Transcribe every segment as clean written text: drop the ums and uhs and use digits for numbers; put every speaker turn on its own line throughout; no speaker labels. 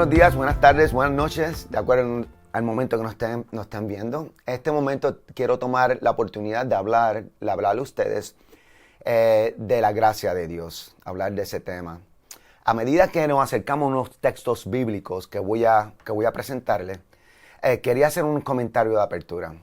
buenos días, buenas tardes, buenas noches, de acuerdo al momento que nos estén viendo. En este momento quiero tomar la oportunidad de hablarle a ustedes de la gracia de Dios, hablar de ese tema. A medida que nos acercamos a unos textos bíblicos que voy a presentarles, quería hacer un comentario de apertura.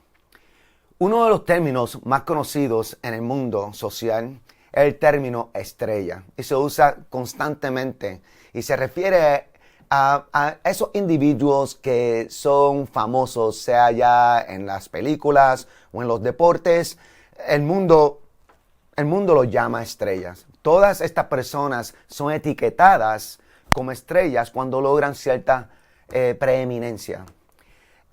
Uno de los términos más conocidos en el mundo social es el término estrella y se usa constantemente y se refiere a esos individuos que son famosos, sea ya en las películas o en los deportes. El mundo los llama estrellas. Todas estas personas son etiquetadas como estrellas cuando logran cierta preeminencia.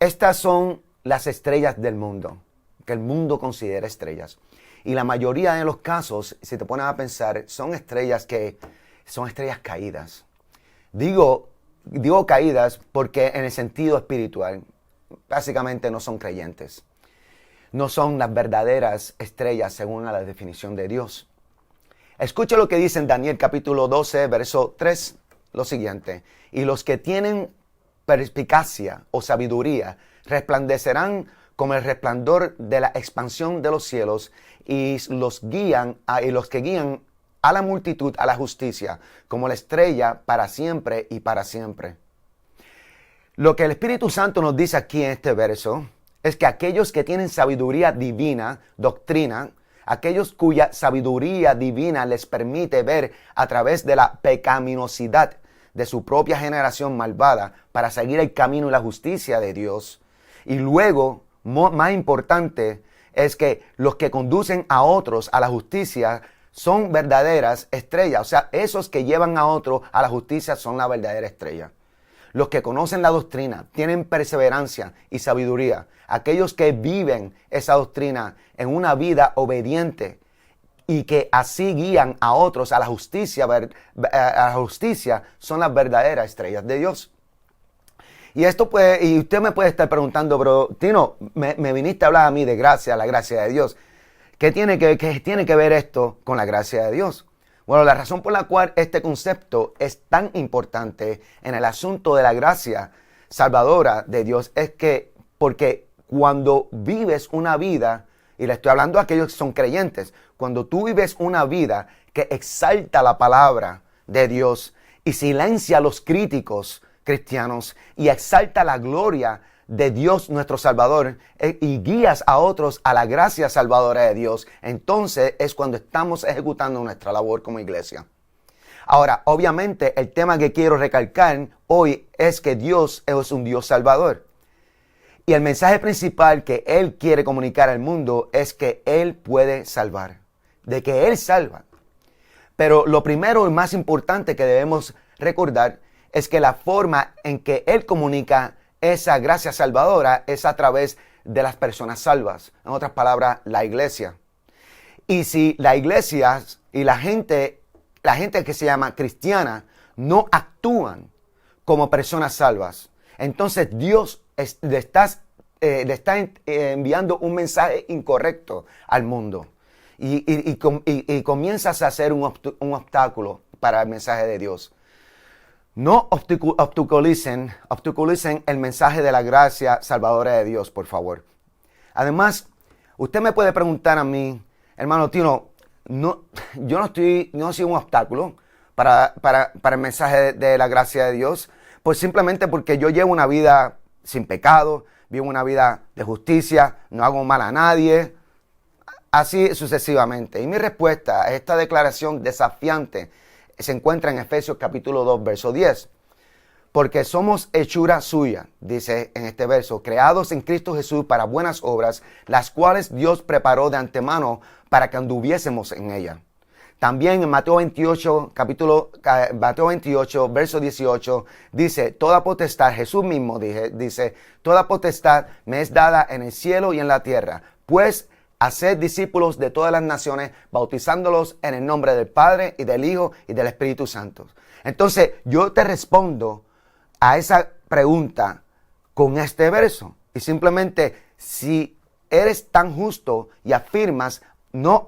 Estas son las estrellas del mundo, que el mundo considera estrellas. Y la mayoría de los casos, si te pones a pensar, son estrellas caídas. Digo caídas porque en el sentido espiritual, básicamente no son creyentes. No son las verdaderas estrellas según la definición de Dios. Escucha lo que dice en Daniel capítulo 12, verso 3, lo siguiente. Y los que tienen perspicacia o sabiduría resplandecerán como el resplandor de la expansión de los cielos y los que guían a la multitud a la justicia, como la estrella para siempre y para siempre. Lo que el Espíritu Santo nos dice aquí en este verso es que aquellos que tienen sabiduría divina, doctrina, aquellos cuya sabiduría divina les permite ver a través de la pecaminosidad de su propia generación malvada para seguir el camino y la justicia de Dios. Y luego, más importante, es que los que conducen a otros a la justicia son verdaderas estrellas. O sea, esos que llevan a otros a la justicia son la verdadera estrella. Los que conocen la doctrina, tienen perseverancia y sabiduría. Aquellos que viven esa doctrina en una vida obediente y que así guían a otros a la justicia, son las verdaderas estrellas de Dios. Y usted me puede estar preguntando, pero Tino, me viniste a hablar a mí de gracia, la gracia de Dios. ¿Qué tiene que ver esto con la gracia de Dios? Bueno, la razón por la cual este concepto es tan importante en el asunto de la gracia salvadora de Dios es que porque cuando vives una vida, y le estoy hablando a aquellos que son creyentes, cuando tú vives una vida que exalta la palabra de Dios y silencia a los críticos cristianos y exalta la gloria de Dios nuestro Salvador y guías a otros a la gracia salvadora de Dios, entonces es cuando estamos ejecutando nuestra labor como iglesia. Ahora, obviamente, el tema que quiero recalcar hoy es que Dios es un Dios salvador. Y el mensaje principal que Él quiere comunicar al mundo es que Él puede salvar, de que Él salva. Pero lo primero y más importante que debemos recordar es que la forma en que Él comunica esa gracia salvadora es a través de las personas salvas. En otras palabras, la iglesia. Y si la iglesia y la gente que se llama cristiana no actúan como personas salvas, entonces Dios le está enviando un mensaje incorrecto al mundo. Y comienzas a ser un obstáculo para el mensaje de Dios. No obstaculicen el mensaje de la gracia salvadora de Dios, por favor. Además, usted me puede preguntar a mí, hermano Tino, yo no soy un obstáculo para el mensaje de la gracia de Dios, pues simplemente porque yo llevo una vida sin pecado, vivo una vida de justicia, no hago mal a nadie, así sucesivamente. Y mi respuesta a esta declaración desafiante se encuentra en Efesios capítulo 2, verso 10. Porque somos hechura suya, dice en este verso, creados en Cristo Jesús para buenas obras, las cuales Dios preparó de antemano para que anduviésemos en ella. También en Mateo 28, verso 18, dice, toda potestad, Jesús mismo dice, toda potestad me es dada en el cielo y en la tierra, pues haced discípulos de todas las naciones, bautizándolos en el nombre del Padre y del Hijo y del Espíritu Santo. Entonces, yo te respondo a esa pregunta con este verso. Y simplemente, si eres tan justo y afirmas no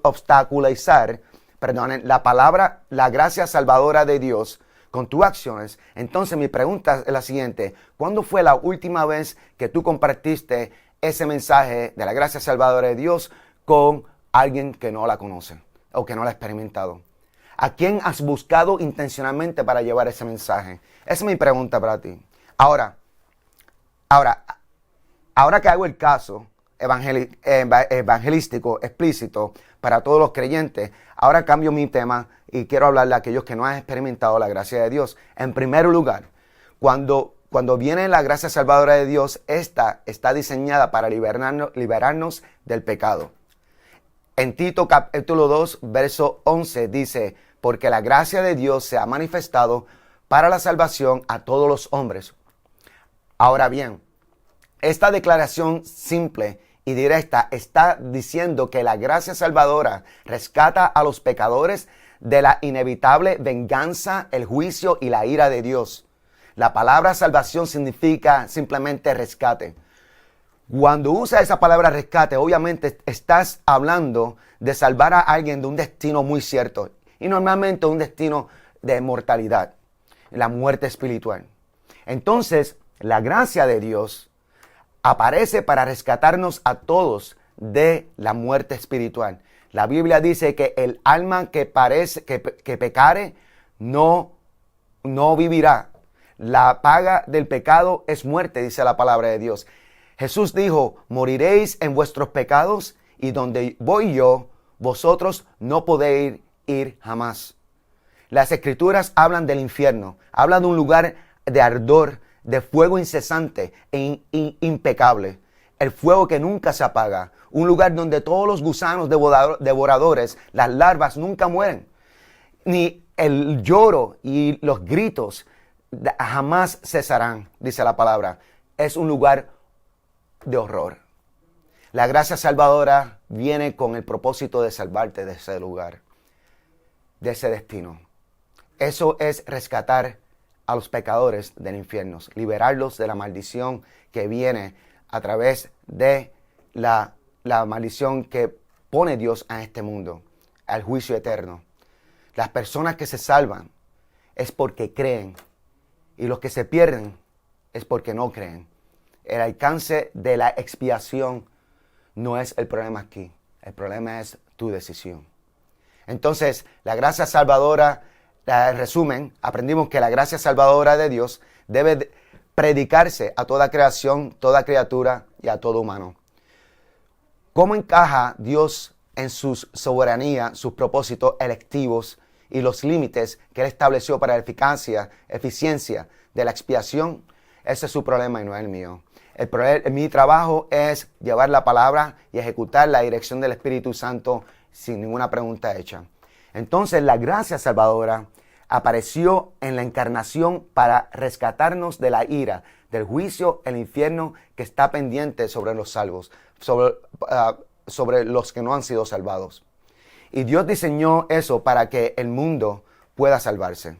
obstaculizar, la palabra, la gracia salvadora de Dios con tus acciones. Entonces mi pregunta es la siguiente: ¿cuándo fue la última vez que tú compartiste ese mensaje de la gracia salvadora de Dios con alguien que no la conoce o que no la ha experimentado? ¿A quién has buscado intencionalmente para llevar ese mensaje? Esa es mi pregunta para ti. Ahora que hago el caso evangelístico explícito para todos los creyentes, ahora cambio mi tema y quiero hablarle a aquellos que no han experimentado la gracia de Dios. En primer lugar, cuando viene la gracia salvadora de Dios, esta está diseñada para liberarnos del pecado. En Tito capítulo 2, verso 11 dice: porque la gracia de Dios se ha manifestado para la salvación a todos los hombres. Ahora bien, esta declaración simple y directa está diciendo que la gracia salvadora rescata a los pecadores de la inevitable venganza, el juicio y la ira de Dios. La palabra salvación significa simplemente rescate. Cuando usa esa palabra rescate, obviamente estás hablando de salvar a alguien de un destino muy cierto, y normalmente un destino de mortalidad, la muerte espiritual. Entonces, la gracia de Dios aparece para rescatarnos a todos de la muerte espiritual. La Biblia dice que el alma que pecare no vivirá. La paga del pecado es muerte, dice la palabra de Dios. Jesús dijo: moriréis en vuestros pecados, y donde voy yo, vosotros no podéis ir jamás. Las escrituras hablan del infierno, hablan de un lugar de ardor, de fuego incesante e impecable. El fuego que nunca se apaga, un lugar donde todos los gusanos devoradores, las larvas, nunca mueren. Ni el lloro y los gritos jamás cesarán, dice la palabra. Es un lugar de horror. La gracia salvadora viene con el propósito de salvarte de ese lugar, de ese destino. Eso es rescatar a los pecadores del infierno, liberarlos de la maldición que viene a través de la maldición que pone Dios a este mundo, al juicio eterno. Las personas que se salvan es porque creen, y los que se pierden es porque no creen. El alcance de la expiación no es el problema aquí. El problema es tu decisión. Entonces, la gracia salvadora, en resumen, aprendimos que la gracia salvadora de Dios debe predicarse a toda creación, toda criatura y a todo humano. ¿Cómo encaja Dios en su soberanía, sus propósitos electivos y los límites que Él estableció para la eficiencia de la expiación? Ese es su problema y no es el mío. Mi trabajo es llevar la palabra y ejecutar la dirección del Espíritu Santo sin ninguna pregunta hecha. Entonces, la gracia salvadora apareció en la encarnación para rescatarnos de la ira, del juicio, el infierno que está pendiente sobre los salvos, sobre los que no han sido salvados. Y Dios diseñó eso para que el mundo pueda salvarse.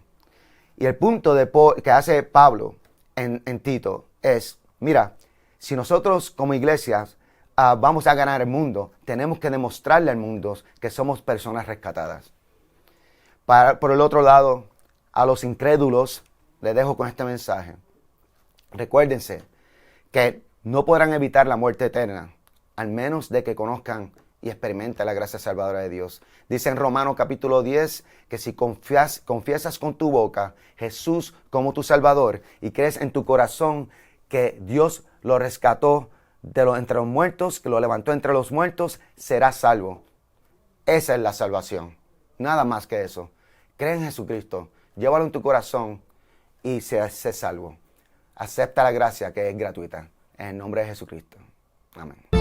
Y el punto que hace Pablo en Tito es: mira, si nosotros como iglesias vamos a ganar el mundo, tenemos que demostrarle al mundo que somos personas rescatadas. Por el otro lado, a los incrédulos les dejo con este mensaje. Recuérdense que no podrán evitar la muerte eterna, al menos de que conozcan y experimenten la gracia salvadora de Dios. Dice en Romanos capítulo 10 que si confiesas con tu boca Jesús como tu Salvador y crees en tu corazón que Dios lo rescató entre los muertos, que lo levantó entre los muertos, serás salvo. Esa es la salvación. Nada más que eso. Cree en Jesucristo, llévalo en tu corazón y sé salvo. Acepta la gracia que es gratuita. En el nombre de Jesucristo. Amén.